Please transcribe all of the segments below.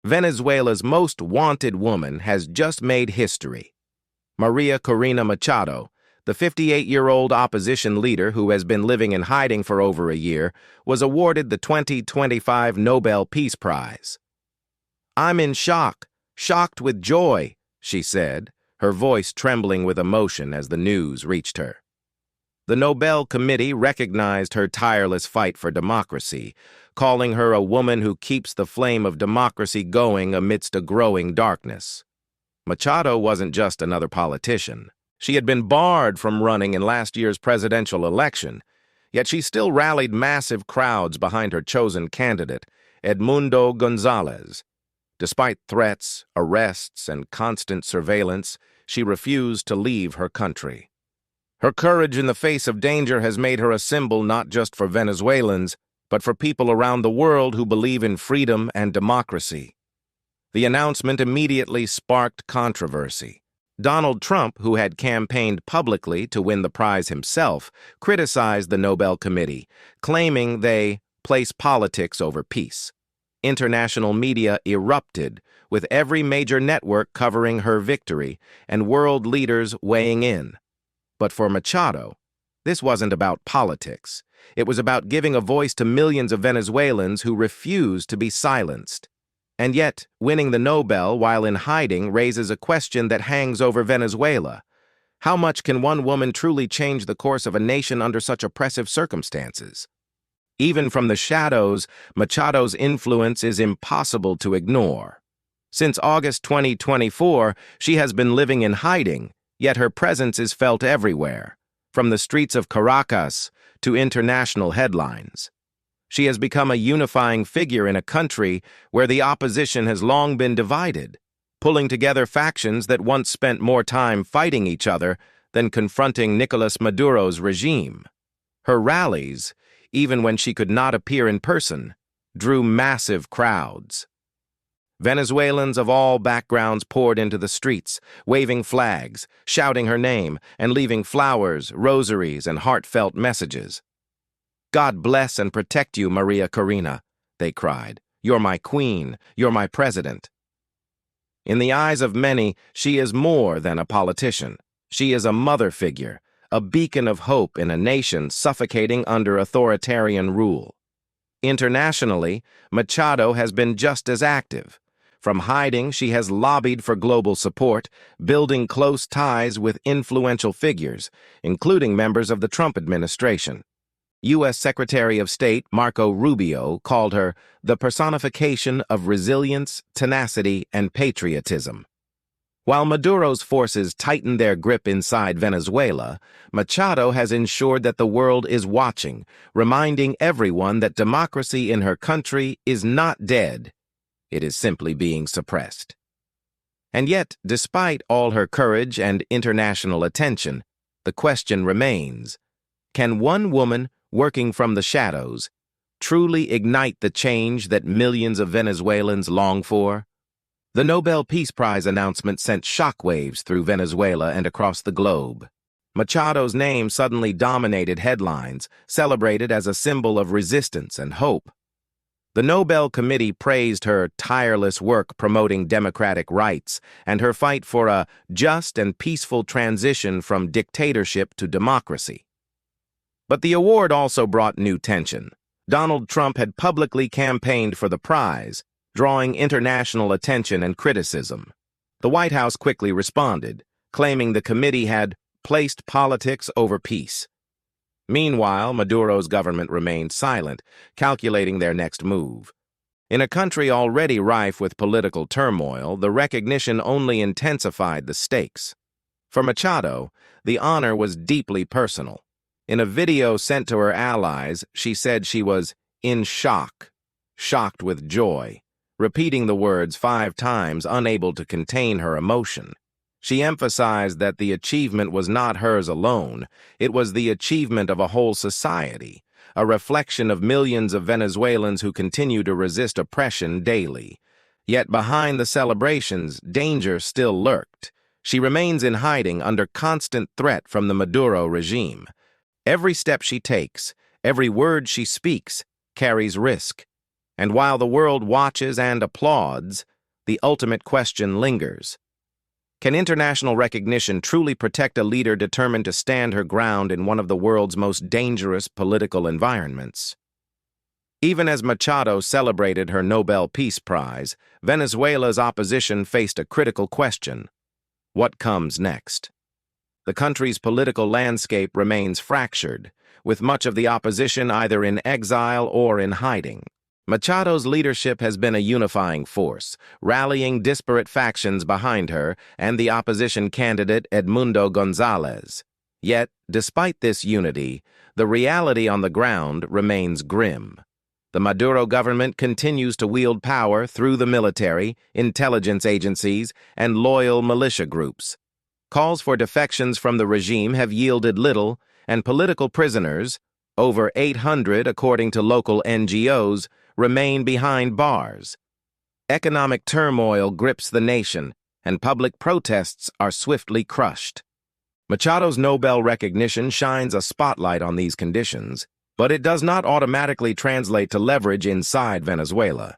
Venezuela's most wanted woman has just made history. María Corina Machado, the 58-year-old opposition leader who has been living in hiding for over a year, was awarded the 2025 Nobel Peace Prize. "I'm in shock, shocked with joy," she said, her voice trembling with emotion as the news reached her. The Nobel Committee recognized her tireless fight for democracy, calling her a woman who keeps the flame of democracy going amidst a growing darkness. Machado wasn't just another politician. She had been barred from running in last year's presidential election, yet she still rallied massive crowds behind her chosen candidate, Edmundo González. Despite threats, arrests, and constant surveillance, she refused to leave her country. Her courage in the face of danger has made her a symbol not just for Venezuelans, but for people around the world who believe in freedom and democracy. The announcement immediately sparked controversy. Donald Trump, who had campaigned publicly to win the prize himself, criticized the Nobel Committee, claiming they place politics over peace. International media erupted, with every major network covering her victory and world leaders weighing in. But for Machado, this wasn't about politics. It was about giving a voice to millions of Venezuelans who refused to be silenced. And yet, winning the Nobel while in hiding raises a question that hangs over Venezuela. How much can one woman truly change the course of a nation under such oppressive circumstances? Even from the shadows, Machado's influence is impossible to ignore. Since August 2024, she has been living in hiding, yet her presence is felt everywhere, from the streets of Caracas to international headlines. She has become a unifying figure in a country where the opposition has long been divided, pulling together factions that once spent more time fighting each other than confronting Nicolas Maduro's regime. Her rallies, even when she could not appear in person, drew massive crowds. Venezuelans of all backgrounds poured into the streets, waving flags, shouting her name, and leaving flowers, rosaries, and heartfelt messages. "God bless and protect you, María Corina," they cried. "You're my queen. You're my president." In the eyes of many, she is more than a politician. She is a mother figure, a beacon of hope in a nation suffocating under authoritarian rule. Internationally, Machado has been just as active. From hiding, she has lobbied for global support, building close ties with influential figures, including members of the Trump administration. U.S. Secretary of State Marco Rubio called her the personification of resilience, tenacity, and patriotism. While Maduro's forces tighten their grip inside Venezuela, Machado has ensured that the world is watching, reminding everyone that democracy in her country is not dead. It is simply being suppressed. And yet, despite all her courage and international attention, the question remains, can one woman, working from the shadows, truly ignite the change that millions of Venezuelans long for? The Nobel Peace Prize announcement sent shockwaves through Venezuela and across the globe. Machado's name suddenly dominated headlines, celebrated as a symbol of resistance and hope. The Nobel Committee praised her tireless work promoting democratic rights and her fight for a just and peaceful transition from dictatorship to democracy. But the award also brought new tension. Donald Trump had publicly campaigned for the prize, drawing international attention and criticism. The White House quickly responded, claiming the committee had placed politics over peace. Meanwhile, Maduro's government remained silent, calculating their next move. In a country already rife with political turmoil, the recognition only intensified the stakes. For Machado, the honor was deeply personal. In a video sent to her allies, she said she was in shock, shocked with joy, repeating the words 5 times, unable to contain her emotion. She emphasized that the achievement was not hers alone. It was the achievement of a whole society, a reflection of millions of Venezuelans who continue to resist oppression daily. Yet behind the celebrations, danger still lurked. She remains in hiding under constant threat from the Maduro regime. Every step she takes, every word she speaks, carries risk. And while the world watches and applauds, the ultimate question lingers. Can international recognition truly protect a leader determined to stand her ground in one of the world's most dangerous political environments? Even as Machado celebrated her Nobel Peace Prize, Venezuela's opposition faced a critical question: what comes next? The country's political landscape remains fractured, with much of the opposition either in exile or in hiding. Machado's leadership has been a unifying force, rallying disparate factions behind her and the opposition candidate Edmundo González. Yet, despite this unity, the reality on the ground remains grim. The Maduro government continues to wield power through the military, intelligence agencies, and loyal militia groups. Calls for defections from the regime have yielded little, and political prisoners, over 800 according to local NGOs, remain behind bars. Economic turmoil grips the nation, and public protests are swiftly crushed. Machado's Nobel recognition shines a spotlight on these conditions, but it does not automatically translate to leverage inside Venezuela.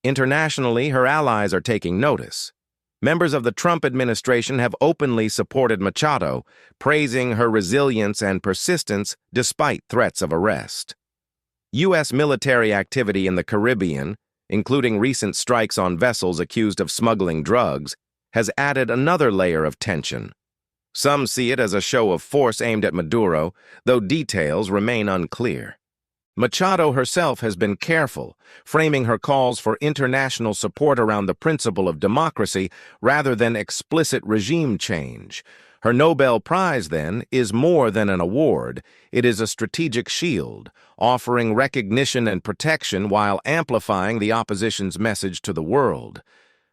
Internationally, her allies are taking notice. Members of the Trump administration have openly supported Machado, praising her resilience and persistence despite threats of arrest. U.S. military activity in the Caribbean, including recent strikes on vessels accused of smuggling drugs, has added another layer of tension. Some see it as a show of force aimed at Maduro, though details remain unclear. Machado herself has been careful, framing her calls for international support around the principle of democracy rather than explicit regime change. Her Nobel Prize, then, is more than an award. It is a strategic shield, offering recognition and protection while amplifying the opposition's message to the world.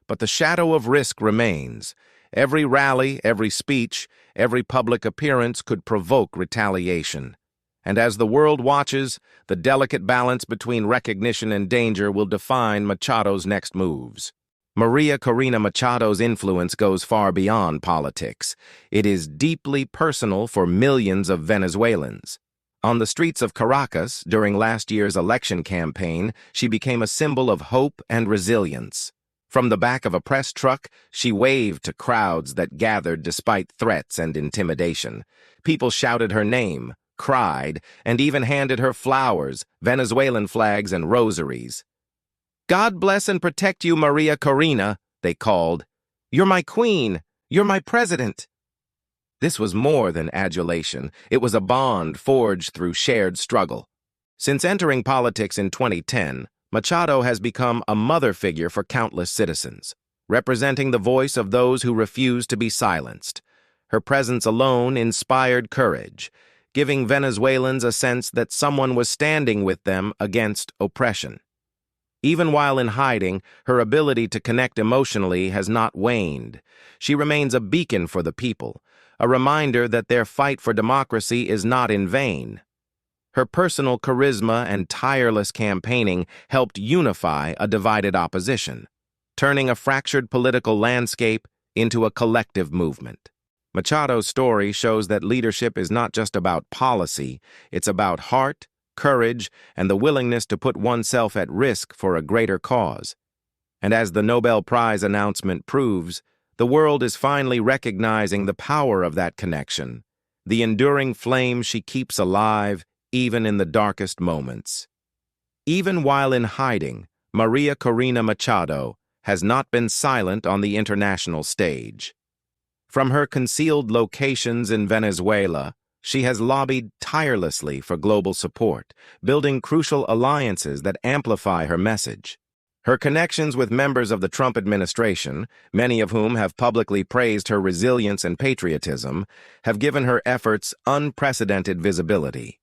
But the shadow of risk remains. Every rally, every speech, every public appearance could provoke retaliation. And as the world watches, the delicate balance between recognition and danger will define Machado's next moves. María Corina Machado's influence goes far beyond politics. It is deeply personal for millions of Venezuelans. On the streets of Caracas, during last year's election campaign, she became a symbol of hope and resilience. From the back of a press truck, she waved to crowds that gathered despite threats and intimidation. People shouted her name, cried, and even handed her flowers, Venezuelan flags, and rosaries. "God bless and protect you, María Corina," they called. "You're my queen. You're my president." This was more than adulation. It was a bond forged through shared struggle. Since entering politics in 2010, Machado has become a mother figure for countless citizens, representing the voice of those who refuse to be silenced. Her presence alone inspired courage, giving Venezuelans a sense that someone was standing with them against oppression. Even while in hiding, her ability to connect emotionally has not waned. She remains a beacon for the people, a reminder that their fight for democracy is not in vain. Her personal charisma and tireless campaigning helped unify a divided opposition, turning a fractured political landscape into a collective movement. Machado's story shows that leadership is not just about policy, it's about heart, courage, and the willingness to put oneself at risk for a greater cause. And as the Nobel Prize announcement proves, the world is finally recognizing the power of that connection, the enduring flame she keeps alive even in the darkest moments. Even while in hiding, María Corina Machado has not been silent on the international stage. From her concealed locations in Venezuela, she has lobbied tirelessly for global support, building crucial alliances that amplify her message. Her connections with members of the Trump administration, many of whom have publicly praised her resilience and patriotism, have given her efforts unprecedented visibility.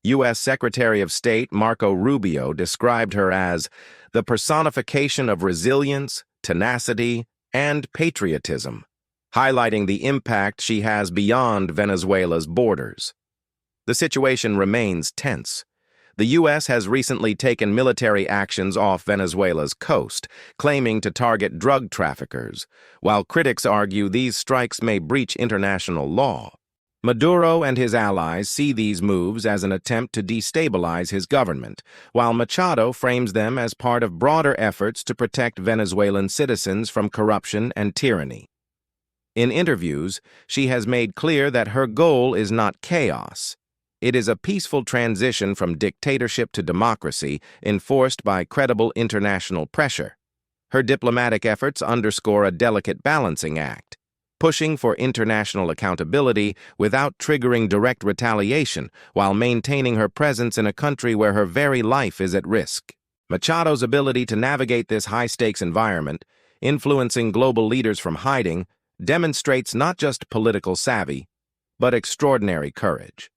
U.S. Secretary of State Marco Rubio described her as the personification of resilience, tenacity, and patriotism, highlighting the impact she has beyond Venezuela's borders. The situation remains tense. The U.S. has recently taken military actions off Venezuela's coast, claiming to target drug traffickers, while critics argue these strikes may breach international law. Maduro and his allies see these moves as an attempt to destabilize his government, while Machado frames them as part of broader efforts to protect Venezuelan citizens from corruption and tyranny. In interviews, she has made clear that her goal is not chaos. It is a peaceful transition from dictatorship to democracy enforced by credible international pressure. Her diplomatic efforts underscore a delicate balancing act, pushing for international accountability without triggering direct retaliation while maintaining her presence in a country where her very life is at risk. Machado's ability to navigate this high-stakes environment, influencing global leaders from hiding, demonstrates not just political savvy, but extraordinary courage.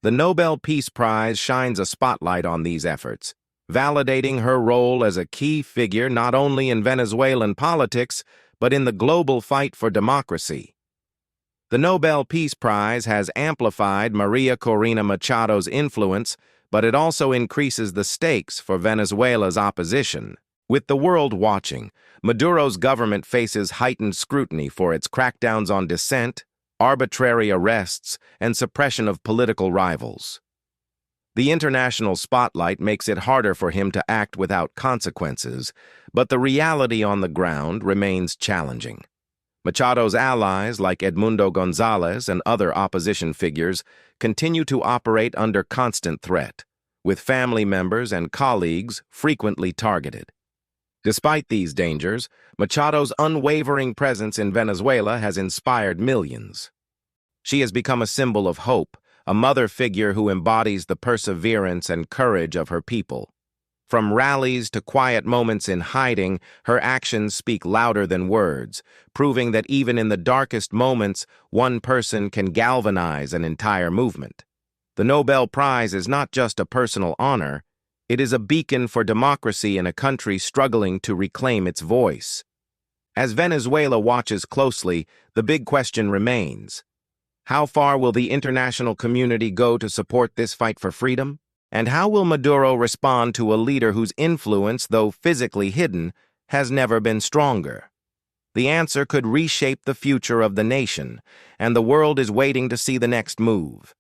The Nobel Peace Prize shines a spotlight on these efforts, validating her role as a key figure not only in Venezuelan politics, but in the global fight for democracy. The Nobel Peace Prize has amplified María Corina Machado's influence, but it also increases the stakes for Venezuela's opposition. With the world watching, Maduro's government faces heightened scrutiny for its crackdowns on dissent, arbitrary arrests, and suppression of political rivals. The international spotlight makes it harder for him to act without consequences, but the reality on the ground remains challenging. Machado's allies, like Edmundo González and other opposition figures, continue to operate under constant threat, with family members and colleagues frequently targeted. Despite these dangers, Machado's unwavering presence in Venezuela has inspired millions. She has become a symbol of hope, a mother figure who embodies the perseverance and courage of her people. From rallies to quiet moments in hiding, her actions speak louder than words, proving that even in the darkest moments, one person can galvanize an entire movement. The Nobel Prize is not just a personal honor, it is a beacon for democracy in a country struggling to reclaim its voice. As Venezuela watches closely, the big question remains: how far will the international community go to support this fight for freedom? And how will Maduro respond to a leader whose influence, though physically hidden, has never been stronger? The answer could reshape the future of the nation, and the world is waiting to see the next move.